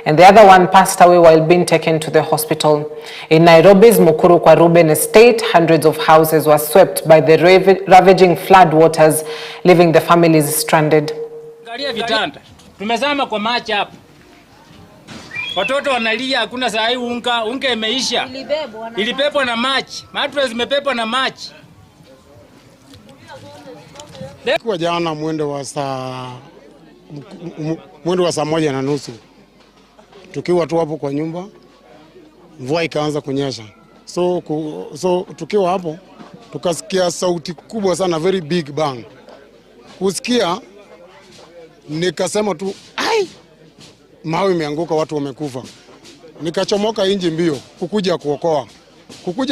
and the other one passed away while being taken to the hospital. In Nairobi's Mukuru kwa Ruben estate, hundreds of houses were swept by the ravaging flood waters, leaving the families stranded. Tumezama kwa maji hapa. Watoto wanalia, hakuna saa hii unga imeisha. Ilibebwa na maji. Mattress zimebebwa na maji. Kwa jana mwendo wa saa 1:30 tukiwa tu hapo kwa nyumba, mvua ikaanza kunyesha. So tukiwa hapo tukasikia sauti kubwa sana, very big bang. Kusikia nikasema tu ai, mawe imeanguka, watu wamekufa. Nikachomoka nje mbio kukuja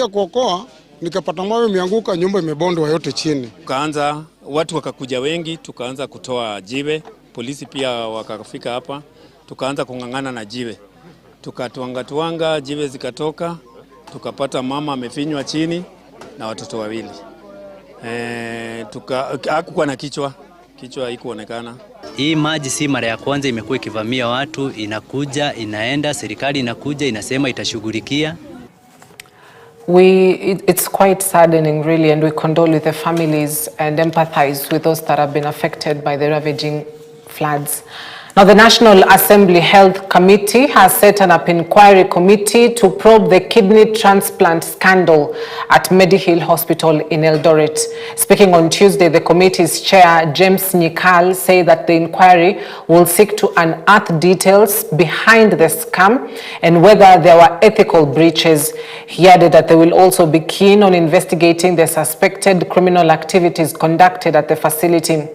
kuokoa, nikapata mawe imeanguka, nyumba imebondwa yote chini. Tukaanza, watu wakakuja wengi, tukaanza kutoa jiwe, polisi pia wakafika hapa, tukaanza kungangana na jiwe. Tukatuanga jiwe zikatoka, tukapata mama amefinywa chini na watoto wawili. Hakukuwa na kichwa haikuonekana. Hii maji si mara ya kwanza imekuwa ikivamia watu, inakuja, inaenda, serikali inakuja, inasema itashughulikia. It's quite saddening really, and we condole with the families and empathize with those that have been affected by the ravaging floods. Now, the National Assembly Health Committee has set up an inquiry committee to probe the kidney transplant scandal at Medihill Hospital in Eldoret. Speaking on Tuesday, the committee's chair, James Nyikal, said that the inquiry will seek to unearth details behind the scam and whether there were ethical breaches. He added that they will also be keen on investigating the suspected criminal activities conducted at the facility.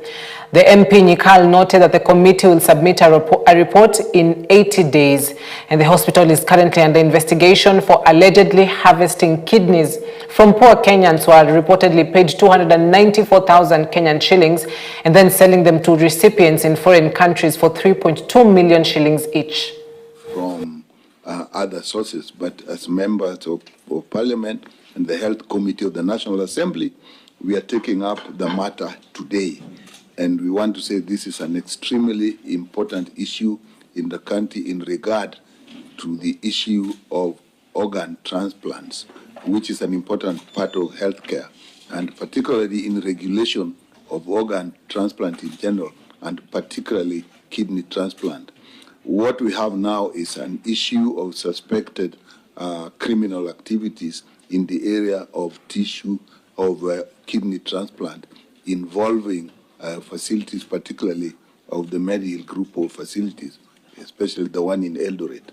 The MP Nyikal noted that the committee will submit a report in 80 days, and the hospital is currently under investigation for allegedly harvesting kidneys from poor Kenyans who are reportedly paid 294,000 Kenyan shillings and then selling them to recipients in foreign countries for 3.2 million shillings each. From other sources, but as members of Parliament and the Health Committee of the National Assembly, we are taking up the matter today. And we want to say this is an extremely important issue in the country in regard to the issue of organ transplants, which is an important part of healthcare, and particularly in regulation of organ transplant in general, and particularly kidney transplant. What we have now is an issue of suspected criminal activities in the area of tissue of kidney transplant involving facilities, particularly of the Medihill group of facilities, especially the one in Eldoret.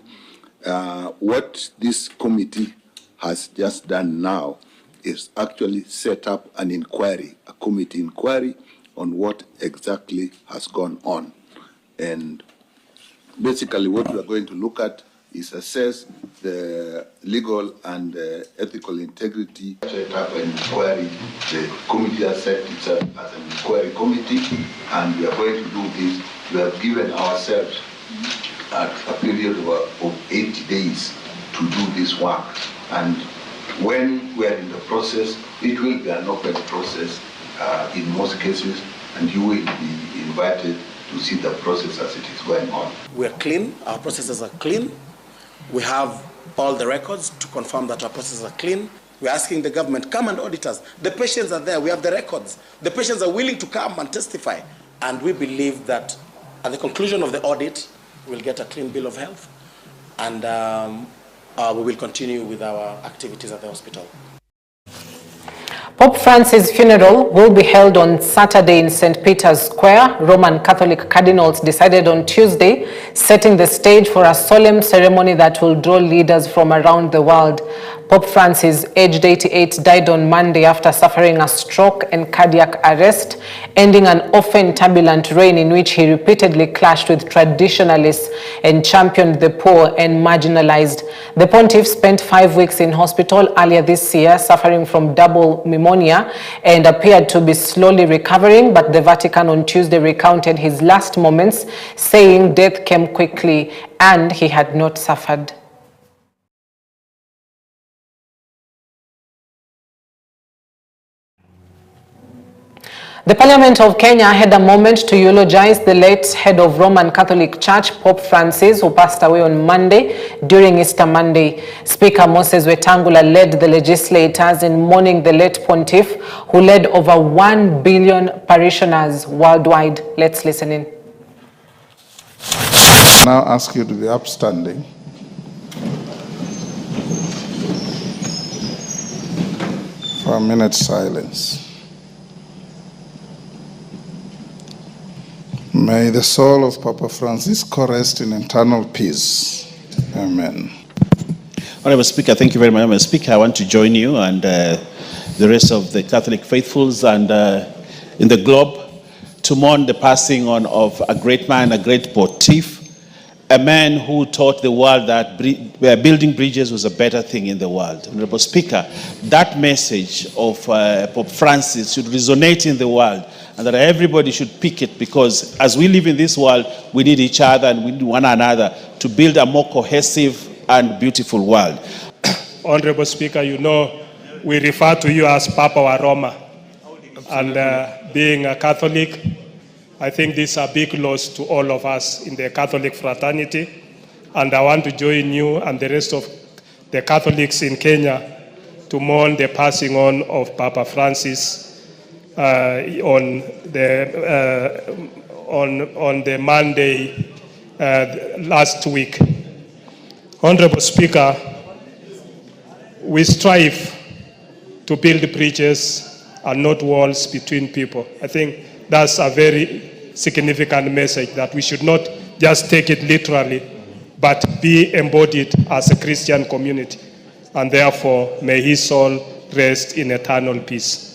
What this committee has just done now is actually set up an inquiry, a committee inquiry on what exactly has gone on. And basically what we are going to look at is assess the legal and ethical integrity. Set up an inquiry. The committee has set itself as an inquiry committee, and we are going to do this. We have given ourselves a period of 80 days to do this work. And when we are in the process, it will be an open process in most cases, and you will be invited to see the process as it is going on. We are clean. Our processes are clean. We have all the records to confirm that our processes are clean. We're asking the government, come and audit us. The patients are there. We have the records. The patients are willing to come and testify. And we believe that at the conclusion of the audit, we'll get a clean bill of health. And we will continue with our activities at the hospital. Pope Francis' funeral will be held on Saturday in St. Peter's Square. Roman Catholic cardinals decided on Tuesday, setting the stage for a solemn ceremony that will draw leaders from around the world. Pope Francis, aged 88, died on Monday after suffering a stroke and cardiac arrest, ending an often turbulent reign in which he repeatedly clashed with traditionalists and championed the poor and marginalized. The pontiff spent 5 weeks in hospital earlier this year, suffering from double pneumonia, and appeared to be slowly recovering, but the Vatican on Tuesday recounted his last moments, saying death came quickly and he had not suffered. The Parliament of Kenya had a moment to eulogize the late head of Roman Catholic Church, Pope Francis, who passed away on Monday during Easter Monday. Speaker Moses Wetangula led the legislators in mourning the late pontiff, who led over 1 billion parishioners worldwide. Let's listen in. Now ask you to be upstanding. For a minute's silence. May the soul of Papa Francisco rest in eternal peace. Amen. Honorable Speaker, thank you very much. Honorable Speaker, I want to join you and the rest of the Catholic faithfuls and in the globe to mourn the passing on of a great man, a great pontiff, a man who taught the world that building bridges was a better thing in the world. Honorable Speaker, that message of Pope Francis should resonate in the world, and that everybody should pick it, because as we live in this world, we need each other and we need one another to build a more cohesive and beautiful world. Honorable Speaker, you know, we refer to you as Papa wa Roma. And being a Catholic, I think this is a big loss to all of us in the Catholic fraternity. And I want to join you and the rest of the Catholics in Kenya to mourn the passing on of Papa Francis on the Monday last week. Honorable Speaker, we strive to build bridges and not walls between people. I think that's a very significant message, that we should not just take it literally, but be embodied as a Christian community. And therefore, may his soul rest in eternal peace.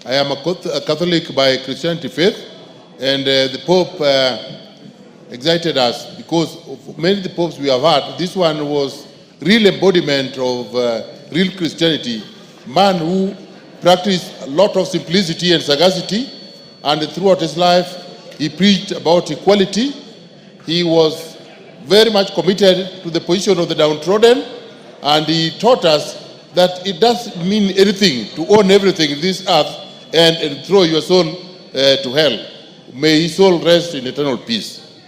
I am a Catholic by Christianity faith, and the Pope excited us because of many of the popes we have had. This one was real embodiment of real Christianity, man who practiced a lot of simplicity and sagacity, and throughout his life he preached about equality. He was very much committed to the position of the downtrodden, and he taught us that it doesn't mean anything to own everything in this earth and throw your soul to hell. May his soul rest in eternal peace.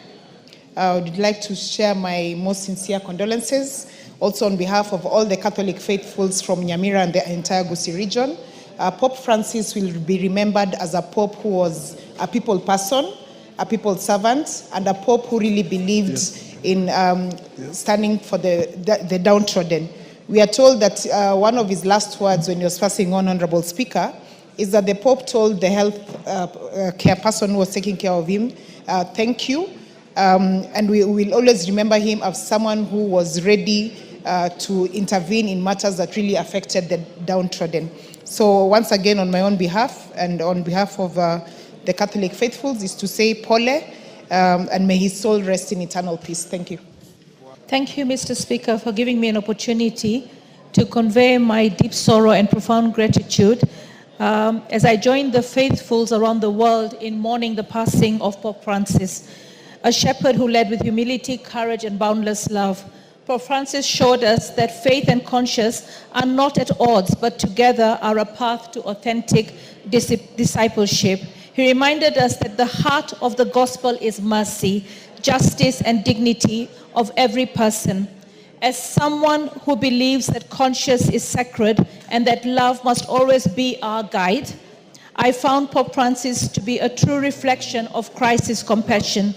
I would like to share my most sincere condolences, also on behalf of all the Catholic faithfuls from Nyamira and the entire Gusii region. Pope Francis will be remembered as a pope who was a people person, a people servant, and a pope who really believed in standing for the downtrodden. We are told that one of his last words when he was passing on, Honorable Speaker, is that the Pope told the health care person who was taking care of him, thank you. And we will always remember him as someone who was ready to intervene in matters that really affected the downtrodden. So once again, on my own behalf and on behalf of the Catholic faithfuls, is to say Pole, and may his soul rest in eternal peace. Thank you. Thank you, Mr. Speaker, for giving me an opportunity to convey my deep sorrow and profound gratitude as I join the faithfuls around the world in mourning the passing of Pope Francis, a shepherd who led with humility, courage, and boundless love. Pope Francis showed us that faith and conscience are not at odds, but together are a path to authentic discipleship. He reminded us that the heart of the gospel is mercy, justice, and dignity of every person. As someone who believes that conscience is sacred and that love must always be our guide, I found Pope Francis to be a true reflection of Christ's compassion.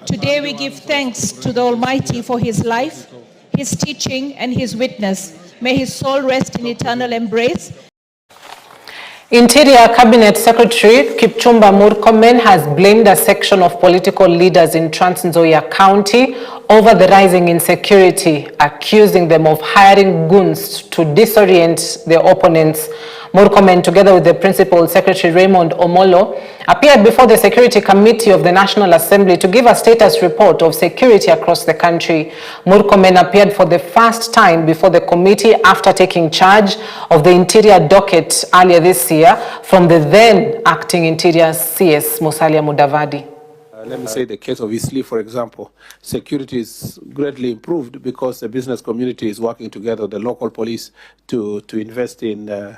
Today we give thanks to the Almighty for his life, his teaching, and his witness. May his soul rest in eternal embrace. Interior Cabinet Secretary Kipchumba Murkomen has blamed a section of political leaders in Trans Nzoia County over the rising insecurity, accusing them of hiring goons to disorient their opponents. Murkomen, together with the Principal Secretary Raymond Omolo, appeared before the Security Committee of the National Assembly to give a status report of security across the country. Murkomen appeared for the first time before the committee after taking charge of the Interior docket earlier this year from the then acting Interior CS Musalia Mudavadi. Let me say the case of Eastleigh, for example. Security is greatly improved because the business community is working together with the local police to invest in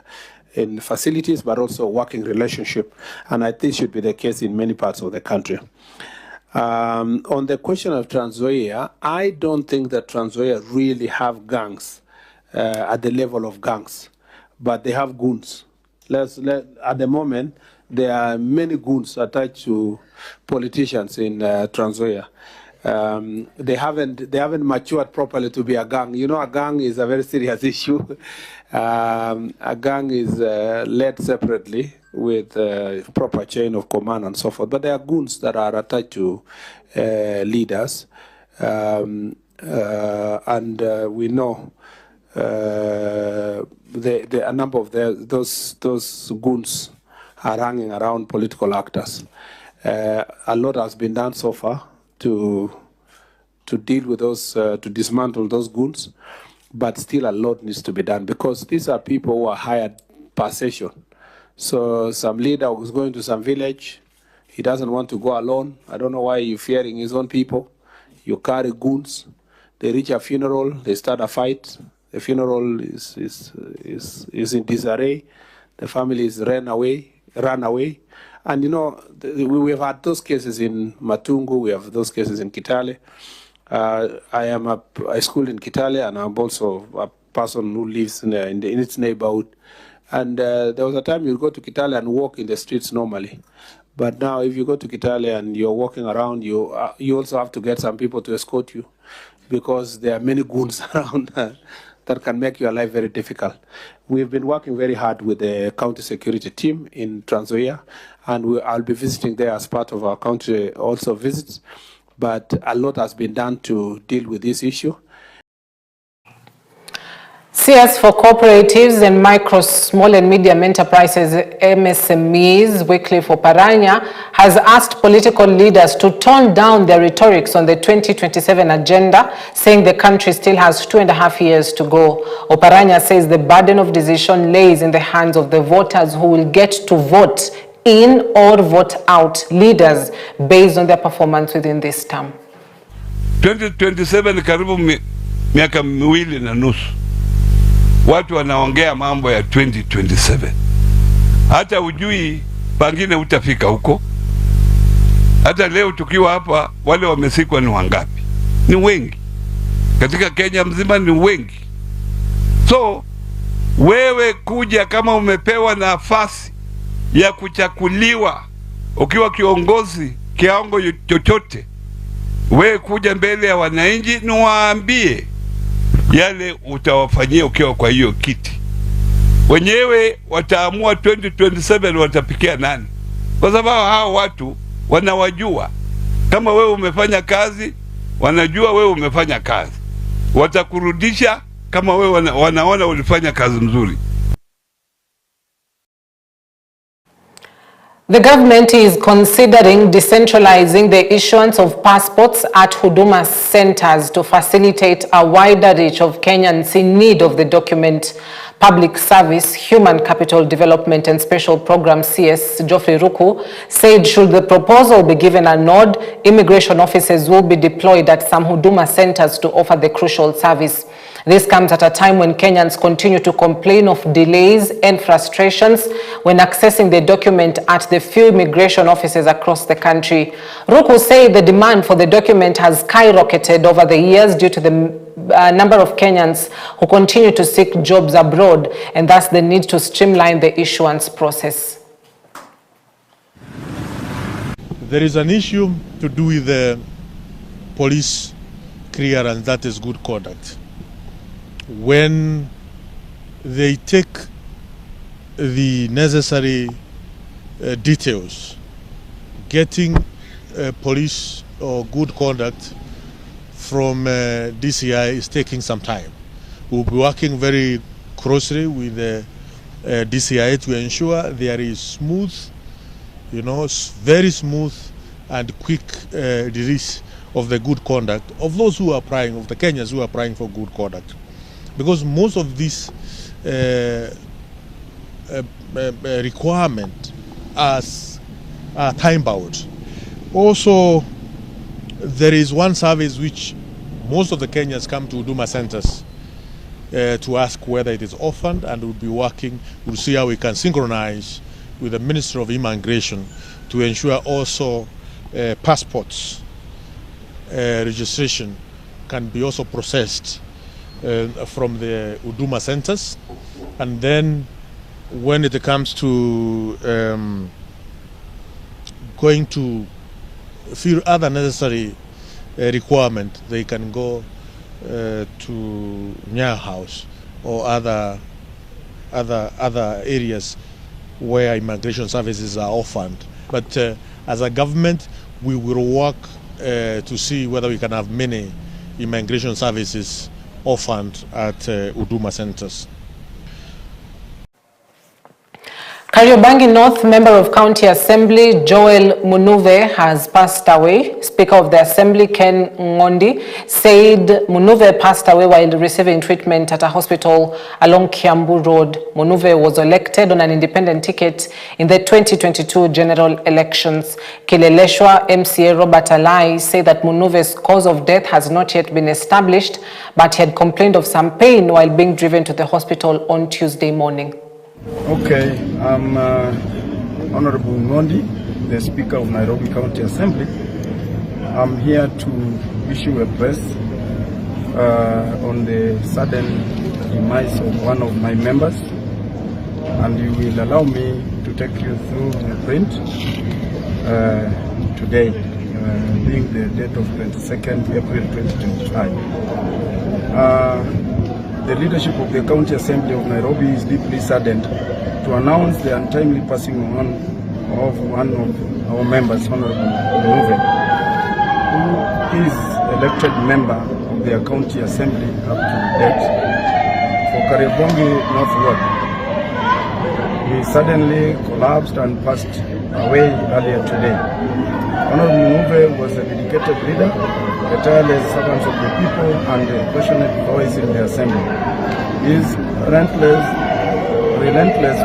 in facilities, but also working relationship. And I think should be the case in many parts of the country. On the question of Trans Nzoia, I don't think that Trans Nzoia really have gangs at the level of gangs, but they have goons. At the moment, there are many goons attached to politicians in Trans Nzoia. They haven't matured properly to be a gang. You know, a gang is a very serious issue. A gang is led separately with proper chain of command and so forth. But there are goons that are attached to leaders, and we know a number of those goons are hanging around political actors. A lot has been done so far to deal with those, to dismantle those goons, but still a lot needs to be done because these are people who are hired per session. So some leader who's going to some village, he doesn't want to go alone. I don't know why you're fearing his own people. You carry goons. They reach a funeral, they start a fight. The funeral is in disarray. The family is run away. And you know, we've had those cases in Matungu, we have those cases in Kitale. I schooled in Kitale, and I'm also a person who lives in its neighborhood. And there was a time you go to Kitale and walk in the streets normally. But now if you go to Kitale and you're walking around, you also have to get some people to escort you because there are many goons around that can make your life very difficult. We've been working very hard with the county security team in Trans Nzoia, and I'll be visiting there as part of our county also visits. But a lot has been done to deal with this issue. CS for Cooperatives and Micro, Small and Medium Enterprises, MSMEs, Wycliffe Oparanya, has asked political leaders to tone down their rhetorics on the 2027 agenda, saying the country still has 2.5 years to go. Oparanya says the burden of decision lays in the hands of the voters who will get to vote in or vote out leaders based on their performance within this term. 2027 karibu miaka miwili na nusu. Watu wanaongea mambo ya 2027. Hata ujui pangine utafika huko. Hata leo tukiwa hapa, wale wamesikwa ni wangapi? Ni wengi. Katika Kenya mzima ni wengi. So, wewe kuja kama umepewa nafasi ya kuchakuliwa ukiwa kiongozi kiwango chochote, wewe kuja mbele ya wananchi na waambie yale utawafanyia ukiwa kwa hiyo kiti. Wenyewe wataamua 2027 watapikia nani, kwa sababu hao watu wanawajua. Kama wewe umefanya kazi, wanajua wewe umefanya kazi, watakurudisha kama wewe wanaona ulifanya kazi nzuri. The government is considering decentralizing the issuance of passports at Huduma centers to facilitate a wider reach of Kenyans in need of the document. Public Service, Human Capital Development and Special Program CS Geoffrey Ruku said should the proposal be given a nod, immigration officers will be deployed at some Huduma centers to offer the crucial service. This comes at a time when Kenyans continue to complain of delays and frustrations when accessing the document at the few immigration offices across the country. Ruku said the demand for the document has skyrocketed over the years due to the number of Kenyans who continue to seek jobs abroad, and thus the need to streamline the issuance process. There is an issue to do with the police clearance, that is good conduct. When they take the necessary details, getting police or good conduct from DCI is taking some time. We'll be working very closely with the DCI to ensure there is smooth, very smooth and quick release of the good conduct of those who are applying, of the Kenyans who are applying for good conduct. Because most of these requirements are time-bound. Also, there is one service which most of the Kenyans come to Huduma centers to ask whether it is orphaned, and we'll be working, we'll see how we can synchronize with the Ministry of Immigration to ensure also passports registration can be also processed from the Huduma centers. And then when it comes to going to fill other necessary requirement, they can go to Nya House or other areas where immigration services are orphaned. But as a government, we will work to see whether we can have many immigration services orphaned at Huduma centers. Kariobangi North Member of County Assembly Joel Munuve has passed away. Speaker of the Assembly Ken Ngondi said Munuve passed away while receiving treatment at a hospital along Kiambu Road. Munuve was elected on an independent ticket in the 2022 general elections. Kileleshwa MCA Robert Alai said that Munuve's cause of death has not yet been established, but he had complained of some pain while being driven to the hospital on Tuesday morning. Okay, I'm Honorable Ngondi, the Speaker of Nairobi County Assembly. I'm here to issue a press on the sudden demise of one of my members, and you will allow me to take you through the print today, being the date of 22nd April 2025. The leadership of the County Assembly of Nairobi is deeply saddened to announce the untimely passing on of one of our members, Honorable Munuve, who is elected member of the County Assembly up to date for Kariobangi North Ward. He suddenly collapsed and passed away earlier today. Honorable Munuve was a dedicated leader, a tireless servant of the people, and a passionate voice in the Assembly. His relentless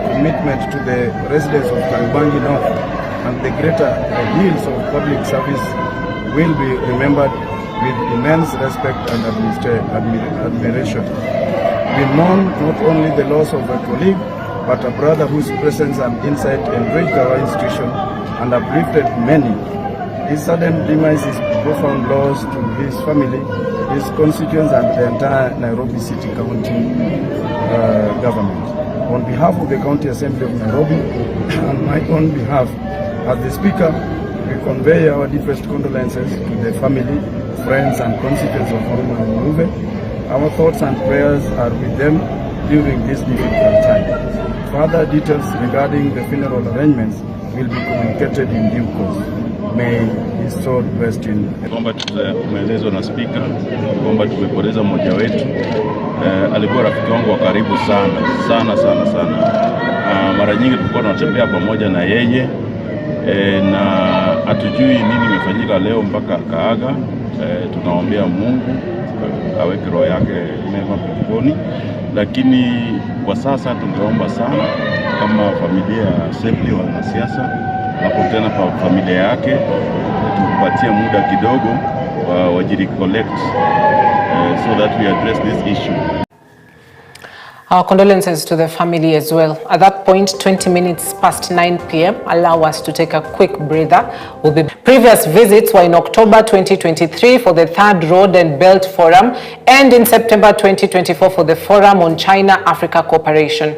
commitment to the residents of Kariobangi North and the greater hills of public service will be remembered with immense respect and admiration. We mourn not only the loss of a colleague, but a brother whose presence and insight enriched our institution and uplifted many. His sudden demise is profound loss to his family, his constituents, and the entire Nairobi City County government. On behalf of the County Assembly of Nairobi and my own behalf, as the Speaker, we convey our deepest condolences to the family, friends, and constituents of Honorable Munuve. Our thoughts and prayers are with them during this difficult time. Further details regarding the funeral arrangements will be communicated in due course. May his soul rest in. Kwamba tumeelezwa na Speaker kwamba tumepoteza mmoja wetu. Alikuwa rafiki wangu wa karibu sana. Mara nyingi tulikuwa tunatembea pamoja na yeye, na hatujui nini imefanyika leo mpaka akaaga. Tunaombea Mungu aweke roho yake mema peponi, lakini kwa sasa tungeomba sana kama familia ya Assembly, wanasiasa hapo tena kwa familia yake, tupatie muda kidogo wajirecollect so that we address this issue. Our condolences to the family as well. At that point, 20 minutes past 9 p.m., allow us to take a quick breather. Previous visits were in October 2023 for the Third Road and Belt Forum, and in September 2024 for the Forum on China-Africa Cooperation.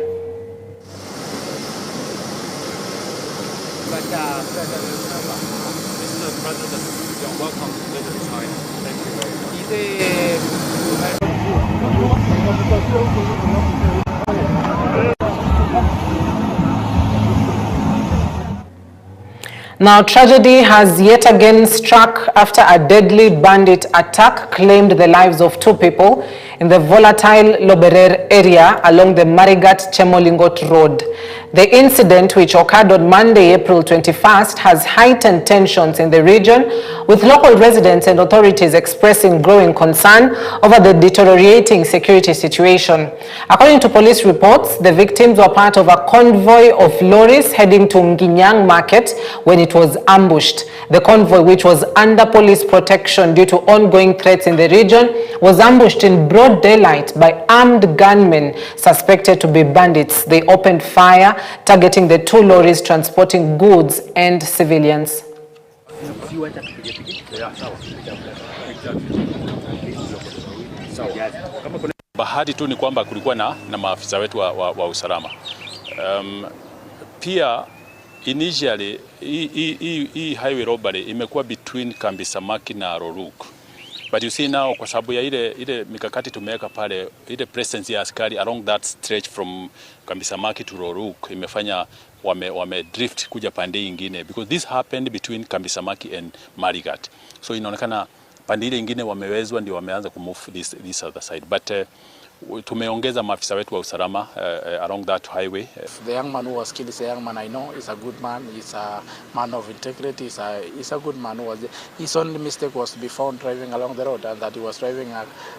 Now, tragedy has yet again struck after a deadly bandit attack claimed the lives of 2 people in the volatile Loberer area along the Marigat-Chemolingot Road. The incident, which occurred on Monday, April 21st, has heightened tensions in the region, with local residents and authorities expressing growing concern over the deteriorating security situation. According to police reports, the victims were part of a convoy of lorries heading to Nginyang Market when it was ambushed. The convoy, which was under police protection due to ongoing threats in the region, was ambushed in broad daylight by armed gunmen suspected to be bandits. They opened fire, targeting the two lorries transporting goods and civilians. Bahati tu ni kwamba kulikuwa na maafisa wetu wa usalama. Pia initially hii highway robbery imekuwa between Kambi Samaki na Roruk. But you see now, kwa sababu ya ile mikakati tumeweka pale, ile presence ya askari along that stretch from Kambi Samaki to Roruk imefanya wame drift kuja pande ingine, because this happened between Kambi Samaki and Marigat. So inaonekana pande ile ingine wamewezwa, ndio wameanza kumove this other side. But tumeongeza maafisa wetu wa usalama along that highway. The young man who was killed is a young man I know. He's a good man. He's a man of integrity. He's a good man. His only mistake was to be found driving along the road, and that he was driving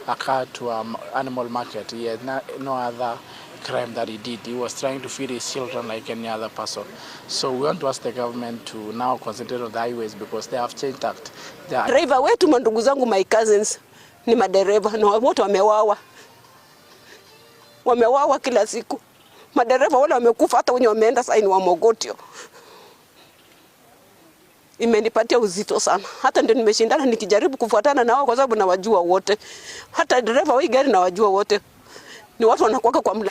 a car to an animal market. He had no other crime that he did. He was trying to feed his children like any other person. So we want to ask the government to now concentrate on the highways, because they have changed act. Driver wetu, mandugu zangu, my cousins, ni madereva na wote wamewawa. Wamewawa kila siku. Madereva wale wamekufa, hata wenye wameenda sasa ni wa Mogotio. Imenipatia uzito sana. Hata ndio nimeshindana nikijaribu kufuatana na wao, kwa sababu nawajua wote. Hata dereva wa gari nawajua wote. Ni watu wanakuwa kwa mla.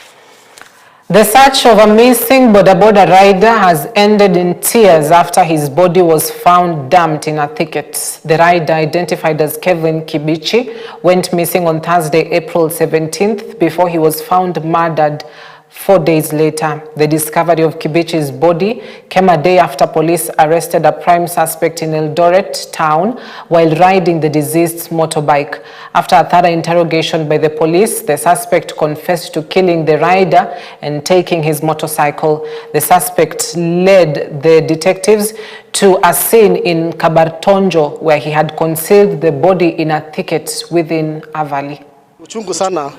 The search of a missing boda rider has ended in tears after his body was found dumped in a thicket. The rider, identified as Kevin Kibichi, went missing on Thursday, April 17th, before he was found murdered 4 days later. The discovery of Kibichi's body came a day after police arrested a prime suspect in Eldoret town while riding the deceased's motorbike. After a thorough interrogation by the police, the suspect confessed to killing the rider and taking his motorcycle. The suspect led the detectives to a scene in Kabartonjo where he had concealed the body in a thicket within a valley. Uchungu sana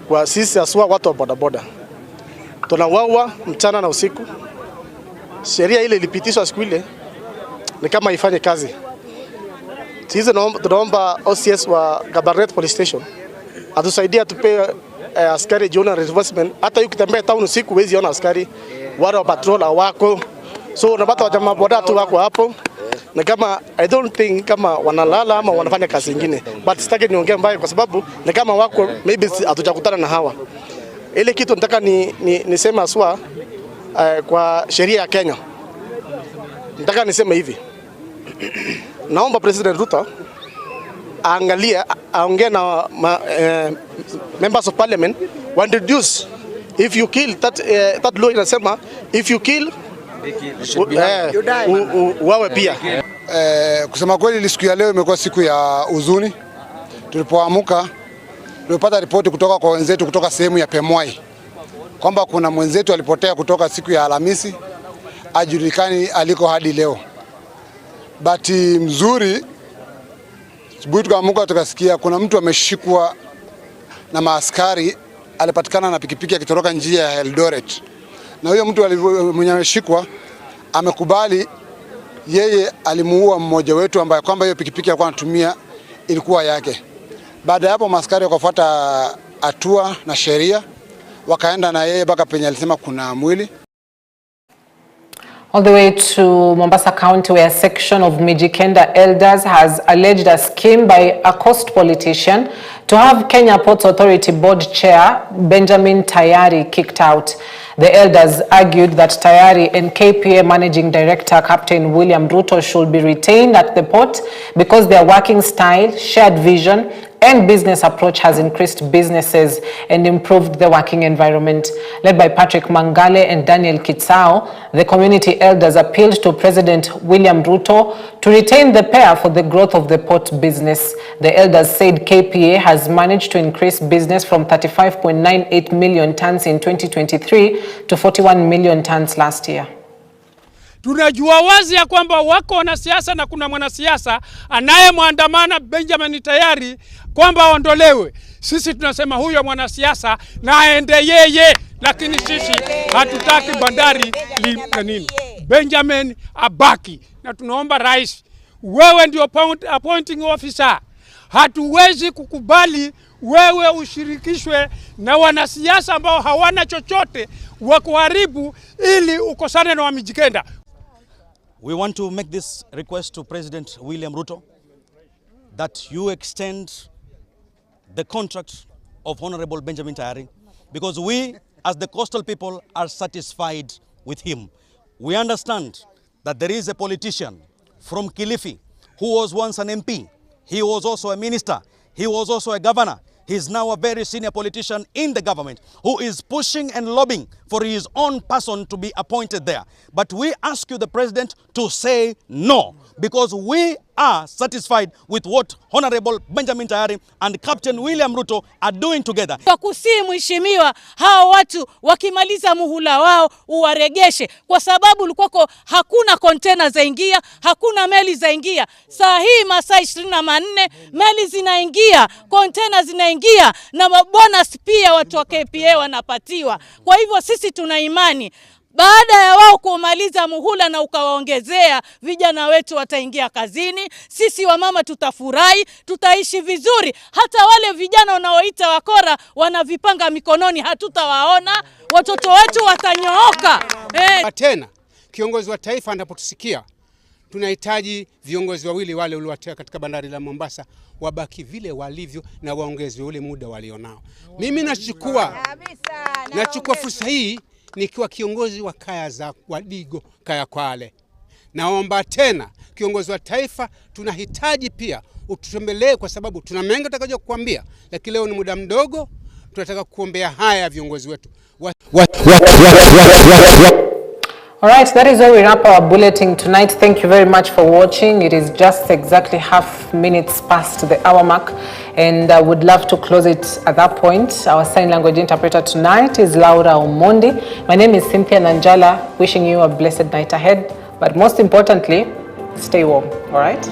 kwa sisi aswa watu wa bodaboda. Tunawawa mchana na usiku. Sheria ile ilipitishwa siku ile ni kama ifanye kazi. Sisi tunaomba OCS wa Gabarnet Police Station atusaidia tupe askari jiona reinforcement. Hata ukitembea town usiku huwezi ona askari, wale wa patrol wako. So unapata wajamaa boda tu wako hapo. Na kama I don't think kama wanalala ama wanafanya kazi nyingine. But sitaki niongee mbaya kwa sababu ni kama wako maybe hatujakutana na hawa. Ile kitu nataka nisema aswa kwa sheria ya Kenya. Nataka niseme hivi. Naomba President Ruto aangalie, aongee na members of parliament, want reduce if you kill that law inasema if you kill wawe pia. Kusema kweli siku ya leo imekuwa siku ya huzuni. Tulipoamka tulipata ripoti kutoka kwa wenzetu kutoka sehemu ya Pemwai kwamba kuna mwenzetu alipotea kutoka siku ya Alhamisi, ajulikani aliko hadi leo. Bahati mzuri asubuhi tukaamka tukasikia kuna mtu ameshikwa na maaskari, alipatikana na pikipiki akitoroka njia ya Eldoret. Na huyo mtu mwenye ameshikwa amekubali yeye alimuua mmoja wetu ambaye kwamba hiyo pikipiki alikuwa anatumia ilikuwa yake. Baada ya hapo maaskari wakafuata hatua na sheria, wakaenda na yeye mpaka penye alisema kuna mwili. All the way to Mombasa County, where a section of Mijikenda elders has alleged a scheme by a coast politician to have Kenya Ports Authority Board Chair Benjamin Tayari kicked out. The elders argued that Tayari and KPA Managing Director Captain William Ruto should be retained at the port because their working style, shared vision, and business approach has increased businesses and improved the working environment. Led by Patrick Mangale and Daniel Kitsao, the community elders appealed to President William Ruto to retain the pair for the growth of the port business. The elders said KPA has managed to increase business from 35.98 million tons in 2023 to 41 million tons last year. Tunajua wazi ya kwamba wako wanasiasa na kuna mwanasiasa anayemwandamana Benjamin tayari kwamba aondolewe. Sisi tunasema huyo mwanasiasa na aende yeye, lakini sisi hatutaki bandari nini. Benjamin abaki, na tunaomba rais, wewe ndio appointing officer. Hatuwezi kukubali wewe ushirikishwe na wanasiasa ambao hawana chochote wa kuharibu ili ukosane na Wamijikenda. We want to make this request to President William Ruto that you extend the contract of Honorable Benjamin Tayari, because we as the coastal people are satisfied with him. We understand that there is a politician from Kilifi who was once an MP. He was also a minister. He was also a governor. He is now a very senior politician in the government who is pushing and lobbying for his own person to be appointed there. But we ask you, the President, to say no, because we are satisfied with what Honorable Benjamin Tayari and Captain William Ruto are doing together. Kusii mheshimiwa, hao watu wakimaliza muhula wao uwaregeshe, kwa sababu ulikuwako hakuna kontena zaingia, hakuna meli zaingia. Saa hii masaa 24 meli zinaingia, kontena zinaingia, na bonus pia watu wa KPA wanapatiwa. Kwa hivyo sisi tuna imani baada ya wao kumaliza muhula na ukawaongezea, vijana wetu wataingia kazini. Sisi wamama tutafurahi, tutaishi vizuri. Hata wale vijana wanaoita wakora wanavipanga mikononi hatutawaona. Watoto wetu watanyooka. Tena kiongozi wa taifa anapotusikia, tunahitaji viongozi wawili wale uliowatea katika bandari la Mombasa wabaki vile walivyo na waongezwe ule muda walionao. Mimi nachukua fursa hii nikiwa kiongozi wa kaya za Wadigo, kaya Kwale. Naomba tena kiongozi wa taifa, tunahitaji pia ututembelee, kwa sababu tuna mengi tutakaje kukuambia, lakini leo ni muda mdogo. Tunataka kuombea haya viongozi wetu. All right, that is where we wrap our bulletin tonight. Thank you very much for watching. It is just exactly half minutes past the hour mark, and I would love to close it at that point. Our sign language interpreter tonight is Laura Omondi. My name is Cynthia Nanjala, wishing you a blessed night ahead. But most importantly, stay warm, all right?